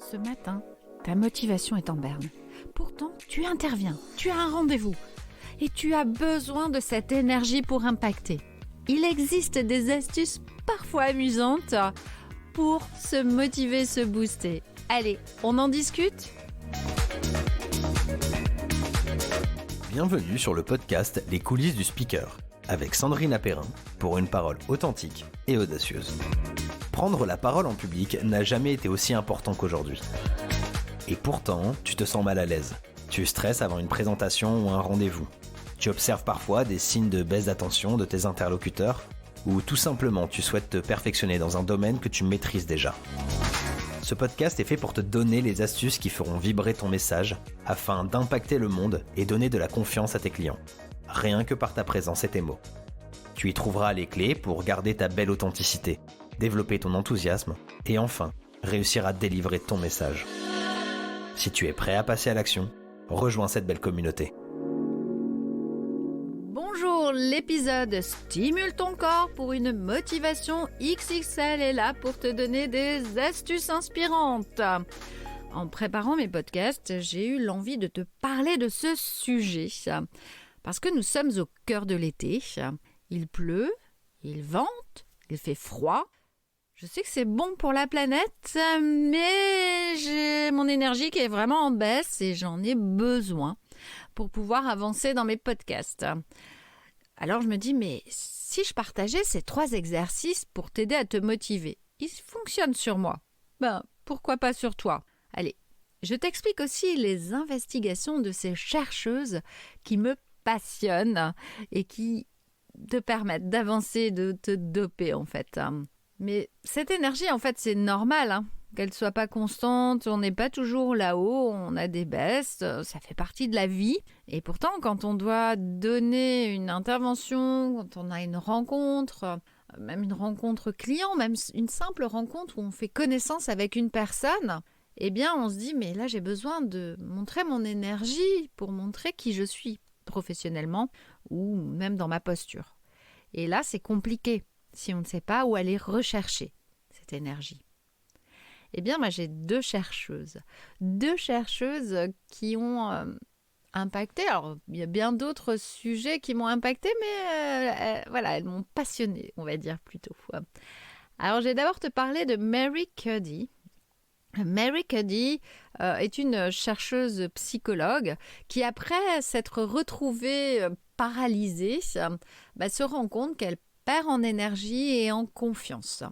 Ce matin, ta motivation est en berne. Pourtant, tu interviens, tu as un rendez-vous et tu as besoin de cette énergie pour impacter. Il existe des astuces parfois amusantes pour se motiver, se booster. Allez, on en discute ? Bienvenue sur le podcast Les coulisses du speaker, avec Sandrine Apérin, pour une parole authentique et audacieuse. Prendre la parole en public n'a jamais été aussi important qu'aujourd'hui. Et pourtant, tu te sens mal à l'aise. Tu stresses avant une présentation ou un rendez-vous. Tu observes parfois des signes de baisse d'attention de tes interlocuteurs, ou tout simplement tu souhaites te perfectionner dans un domaine que tu maîtrises déjà. Ce podcast est fait pour te donner les astuces qui feront vibrer ton message afin d'impacter le monde et donner de la confiance à tes clients. Rien que par ta présence et tes mots. Tu y trouveras les clés pour garder ta belle authenticité, développer ton enthousiasme et enfin, réussir à délivrer ton message. Si tu es prêt à passer à l'action, rejoins cette belle communauté. Bonjour, l'épisode Stimule ton corps pour une motivation XXL est là pour te donner des astuces inspirantes. En préparant mes podcasts, j'ai eu l'envie de te parler de ce sujet. Parce que nous sommes au cœur de l'été. Il pleut, il vente, il fait froid. Je sais que c'est bon pour la planète, mais j'ai mon énergie qui est vraiment en baisse et j'en ai besoin pour pouvoir avancer dans mes podcasts. Alors je me dis, mais si je partageais ces 3 exercices pour t'aider à te motiver, ils fonctionnent sur moi. Pourquoi pas sur toi ? Allez, je t'explique aussi les investigations de ces chercheuses qui me passionnent et qui te permettent d'avancer, de te doper en fait. Mais cette énergie, en fait, c'est normal, qu'elle soit pas constante, on n'est pas toujours là-haut, on a des baisses, ça fait partie de la vie. Et pourtant, quand on doit donner une intervention, quand on a une rencontre, même une rencontre client, même une simple rencontre où on fait connaissance avec une personne, eh bien, on se dit, mais là, j'ai besoin de montrer mon énergie pour montrer qui je suis professionnellement ou même dans ma posture. Et là, c'est compliqué si on ne sait pas où aller rechercher cette énergie. Eh bien, moi, j'ai 2 chercheuses qui ont impacté. Alors, il y a bien d'autres sujets qui m'ont impacté, mais elles m'ont passionnée, on va dire plutôt. Alors, je vais d'abord te parler de Mary Cuddy. Mary Cuddy est une chercheuse psychologue qui, après s'être retrouvée paralysée, se rend compte qu'elle perd en énergie et en confiance.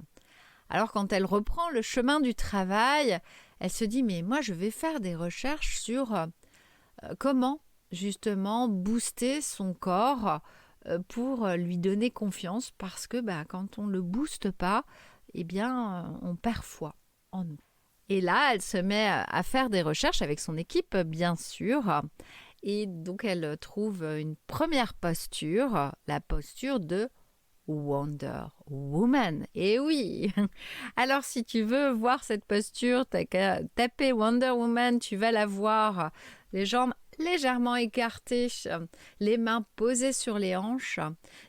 Alors quand elle reprend le chemin du travail, elle se dit « mais moi je vais faire des recherches sur comment justement booster son corps pour lui donner confiance parce que quand on ne le booste pas, eh bien on perd foi en nous ». Et là, elle se met à faire des recherches avec son équipe, bien sûr. Et donc, elle trouve une première posture, la posture de Wonder Woman. Et oui! Alors, si tu veux voir cette posture, t'as qu'à taper Wonder Woman, tu vas la voir. Les jambes légèrement écartées, les mains posées sur les hanches.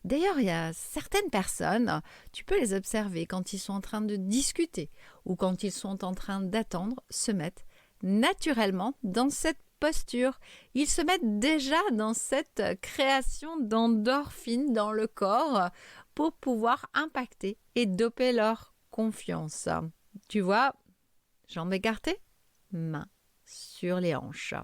D'ailleurs, il y a certaines personnes, tu peux les observer quand ils sont en train de discuter ou quand ils sont en train d'attendre, se mettent naturellement dans cette posture. Ils se mettent déjà dans cette création d'endorphines dans le corps pour pouvoir impacter et doper leur confiance. Tu vois, jambes écartées, mains sur les hanches.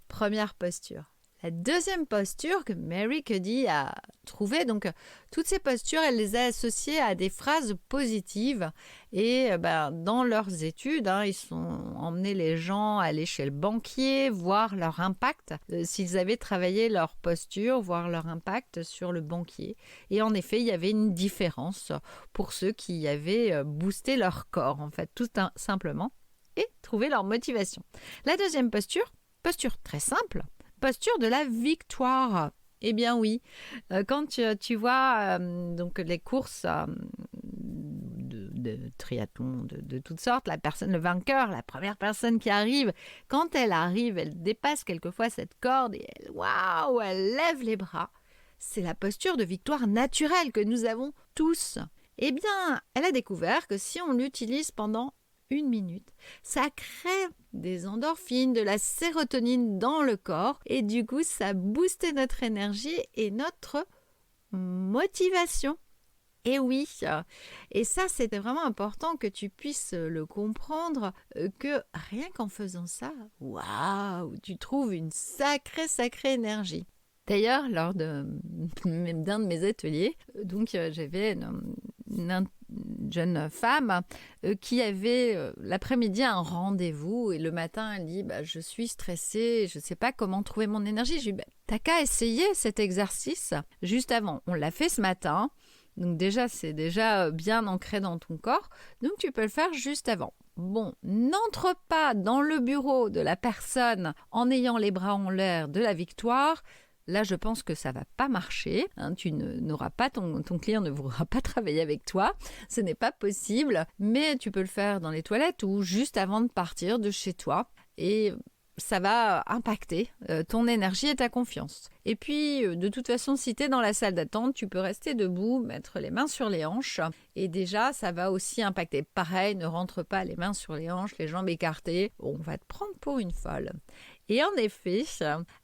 Première posture. La deuxième posture que Mary Cuddy a trouvée, donc toutes ces postures, elle les a associées à des phrases positives et dans leurs études, ils ont emmené les gens à aller chez le banquier, voir leur impact, s'ils avaient travaillé leur posture, voir leur impact sur le banquier. Et en effet, il y avait une différence pour ceux qui avaient boosté leur corps, en fait, tout simplement, et trouvé leur motivation. La deuxième posture très simple, posture de la victoire. Eh bien oui, quand tu vois donc les courses de triathlon de toutes sortes, le vainqueur, la première personne qui arrive, quand elle arrive, elle dépasse quelquefois cette corde et elle lève les bras. C'est la posture de victoire naturelle que nous avons tous. Eh bien, elle a découvert que si on l'utilise pendant 1 minute, ça crée des endorphines, de la sérotonine dans le corps et du coup, ça booste notre énergie et notre motivation. Et oui, et ça, c'était vraiment important que tu puisses le comprendre, que rien qu'en faisant ça, waouh, tu trouves une sacrée énergie. D'ailleurs, lors d'un de mes ateliers, j'avais une jeune femme qui avait l'après-midi un rendez-vous et le matin, elle dit je suis stressée, je ne sais pas comment trouver mon énergie. Je lui dis t'as qu'à essayer cet exercice juste avant. On l'a fait ce matin. Donc déjà, c'est déjà bien ancré dans ton corps. Donc tu peux le faire juste avant. Bon, n'entre pas dans le bureau de la personne en ayant les bras en l'air de la victoire. Là, je pense que ça ne va pas marcher. Tu n'auras pas ton client ne voudra pas travailler avec toi. Ce n'est pas possible. Mais tu peux le faire dans les toilettes ou juste avant de partir de chez toi. Et ça va impacter ton énergie et ta confiance. Et puis, de toute façon, si tu es dans la salle d'attente, tu peux rester debout, mettre les mains sur les hanches. Et déjà, ça va aussi impacter. Pareil, ne rentre pas les mains sur les hanches, les jambes écartées. On va te prendre pour une folle. Et en effet,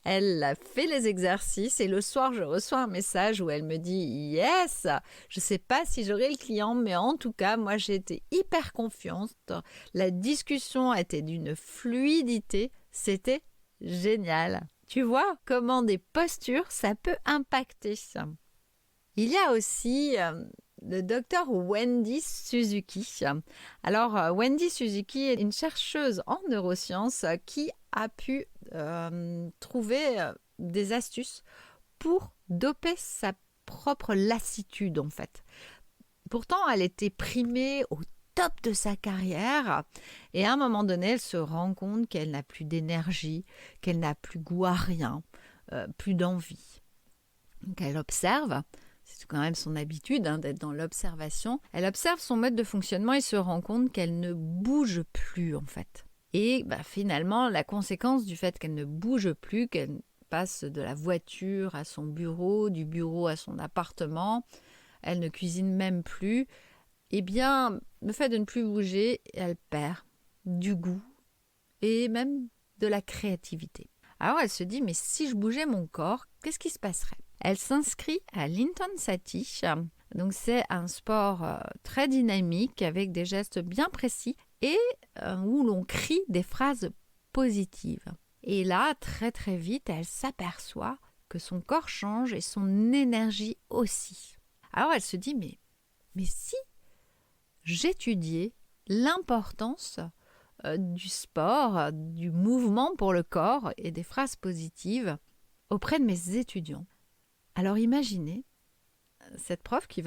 elle a fait les exercices et le soir, je reçois un message où elle me dit « Yes !» Je ne sais pas si j'aurai le client, mais en tout cas, moi, j'ai été hyper confiante. La discussion était d'une fluidité. C'était génial. Tu vois comment des postures, ça peut impacter ça. Il y a aussi le docteur Wendy Suzuki. Alors, Wendy Suzuki est une chercheuse en neurosciences qui a pu trouver des astuces pour doper sa propre lassitude, en fait. Pourtant, elle était primée au top de sa carrière et à un moment donné, elle se rend compte qu'elle n'a plus d'énergie, qu'elle n'a plus goût à rien, plus d'envie. Donc, elle observe. C'est quand même son habitude d'être dans l'observation. Elle observe son mode de fonctionnement et se rend compte qu'elle ne bouge plus en fait. Et finalement, la conséquence du fait qu'elle ne bouge plus, qu'elle passe de la voiture à son bureau, du bureau à son appartement, elle ne cuisine même plus, eh bien, le fait de ne plus bouger, elle perd du goût et même de la créativité. Alors elle se dit, mais si je bougeais mon corps, qu'est-ce qui se passerait ? Elle s'inscrit à l'Intensity. Donc c'est un sport très dynamique avec des gestes bien précis et où l'on crie des phrases positives. Et là, très vite, elle s'aperçoit que son corps change et son énergie aussi. Alors elle se dit, mais si j'étudiais l'importance du sport, du mouvement pour le corps et des phrases positives auprès de mes étudiants. Alors imaginez cette prof qui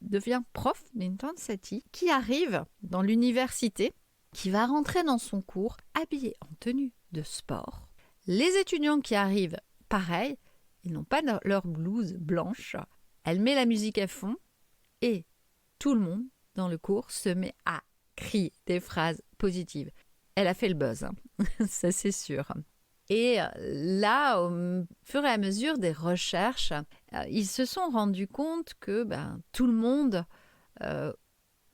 devient prof d'Intensity, qui arrive dans l'université, qui va rentrer dans son cours habillée en tenue de sport. Les étudiants qui arrivent, pareil, ils n'ont pas leur blouse blanche. Elle met la musique à fond et tout le monde dans le cours se met à crier des phrases positives. Elle a fait le buzz, ça c'est sûr. Et là, au fur et à mesure des recherches, ils se sont rendus compte que tout le monde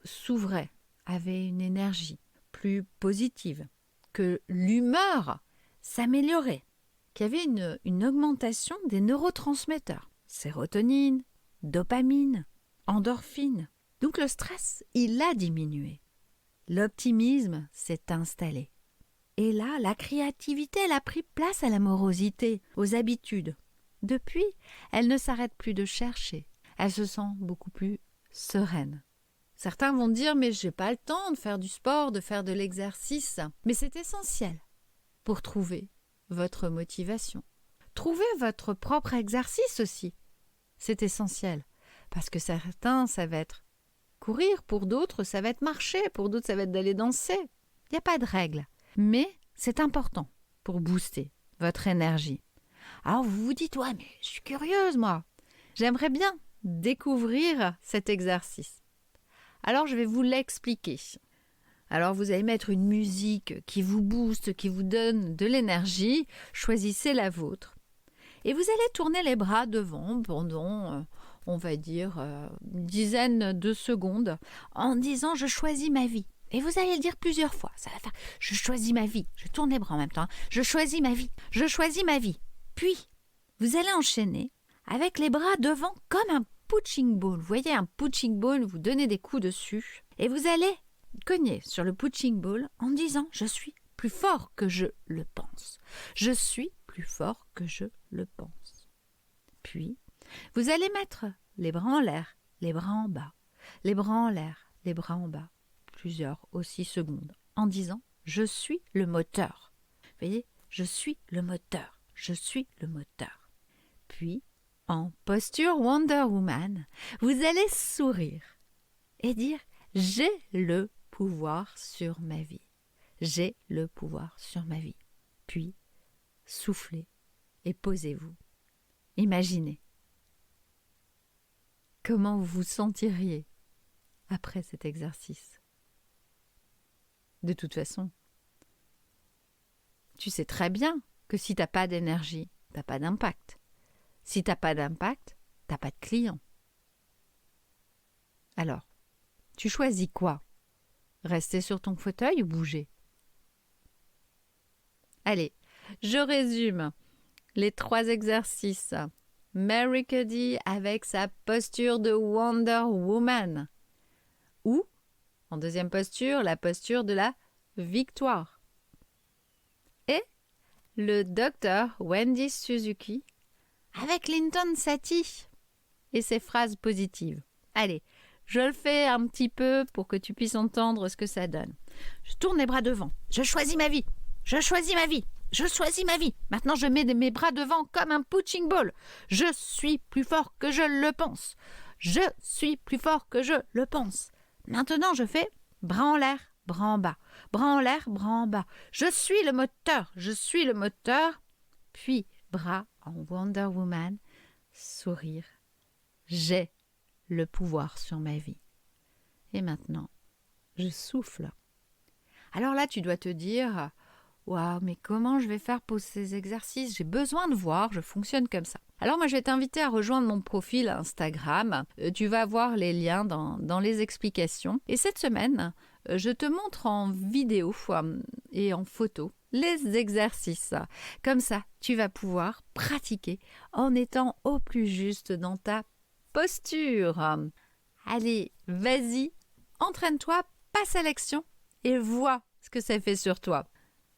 s'ouvrait, avait une énergie plus positive, que l'humeur s'améliorait, qu'il y avait une augmentation des neurotransmetteurs, sérotonine, dopamine, endorphine. Donc le stress, il a diminué. L'optimisme s'est installé. Et là, la créativité, elle a pris place à la morosité, aux habitudes. Depuis, elle ne s'arrête plus de chercher. Elle se sent beaucoup plus sereine. Certains vont dire « mais j'ai pas le temps de faire du sport, de faire de l'exercice ». Mais c'est essentiel pour trouver votre motivation. Trouver votre propre exercice aussi. C'est essentiel. Parce que certains, ça va être courir, pour d'autres, ça va être marcher, pour d'autres, ça va être d'aller danser. Il n'y a pas de règle. Mais c'est important pour booster votre énergie. Alors vous vous dites, ouais, mais je suis curieuse moi. J'aimerais bien découvrir cet exercice. Alors je vais vous l'expliquer. Alors vous allez mettre une musique qui vous booste, qui vous donne de l'énergie. Choisissez la vôtre. Et vous allez tourner les bras devant pendant, on va dire, une dizaine de secondes en disant « je choisis ma vie ». Et vous allez le dire plusieurs fois. Ça va faire « Je choisis ma vie ». Je tourne les bras en même temps. Je choisis ma vie. Je choisis ma vie. Puis, vous allez enchaîner avec les bras devant comme un punching ball. Vous voyez, un punching ball, vous donnez des coups dessus. Et vous allez cogner sur le punching ball en disant « Je suis plus fort que je le pense. Je suis plus fort que je le pense. » Puis, vous allez mettre les bras en l'air, les bras en bas, les bras en l'air, les bras en bas, plusieurs aussi secondes, en disant « Je suis le moteur. » Vous voyez, je suis le moteur, je suis le moteur. Puis, en posture Wonder Woman, vous allez sourire et dire « J'ai le pouvoir sur ma vie. J'ai le pouvoir sur ma vie. » Puis, soufflez et posez-vous. Imaginez comment vous vous sentiriez après cet exercice. De toute façon, tu sais très bien que si tu n'as pas d'énergie, tu n'as pas d'impact. Si tu n'as pas d'impact, tu n'as pas de client. Alors, tu choisis quoi? Rester sur ton fauteuil ou bouger? Allez, je résume les 3 exercices. Mary Cuddy avec sa posture de Wonder Woman. Ou, en deuxième posture, la posture de la victoire. Et le docteur Wendy Suzuki avec Linton Satie et ses phrases positives. Allez, je le fais un petit peu pour que tu puisses entendre ce que ça donne. Je tourne les bras devant. Je choisis ma vie. Je choisis ma vie. Je choisis ma vie. Maintenant, je mets mes bras devant comme un punching ball. Je suis plus fort que je le pense. Je suis plus fort que je le pense. Maintenant, je fais bras en l'air, bras en bas. Bras en l'air, bras en bas. Je suis le moteur. Je suis le moteur. Puis, bras en Wonder Woman. Sourire. J'ai le pouvoir sur ma vie. Et maintenant, je souffle. Alors là, tu dois te dire... Waouh, mais comment je vais faire pour ces exercices? J'ai besoin de voir, je fonctionne comme ça. Alors moi, je vais t'inviter à rejoindre mon profil Instagram. Tu vas voir les liens dans les explications. Et cette semaine, je te montre en vidéo et en photo les exercices. Comme ça, tu vas pouvoir pratiquer en étant au plus juste dans ta posture. Allez, vas-y, entraîne-toi, passe à l'action et vois ce que ça fait sur toi.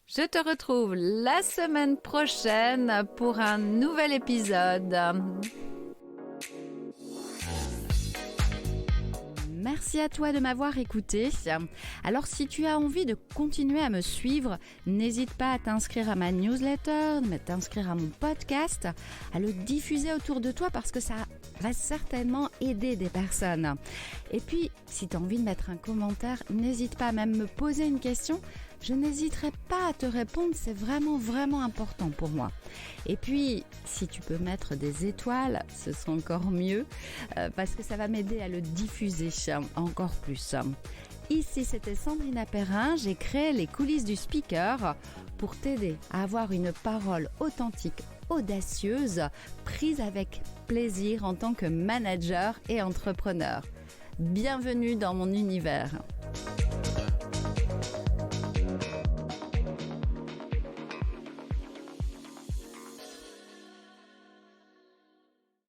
Je te retrouve la semaine prochaine pour un nouvel épisode. Merci à toi de m'avoir écouté. Alors si tu as envie de continuer à me suivre, n'hésite pas à t'inscrire à ma newsletter, à t'inscrire à mon podcast, à le diffuser autour de toi parce que ça va certainement aider des personnes. Et puis, si tu as envie de mettre un commentaire, n'hésite pas à même me poser une question. Je n'hésiterai pas à te répondre, c'est vraiment, vraiment important pour moi. Et puis, si tu peux mettre des étoiles, ce sera encore mieux, parce que ça va m'aider à le diffuser encore plus. Ici, c'était Sandrine Perrin, j'ai créé les coulisses du speaker pour t'aider à avoir une parole authentique, audacieuse, prise avec plaisir en tant que manager et entrepreneur. Bienvenue dans mon univers.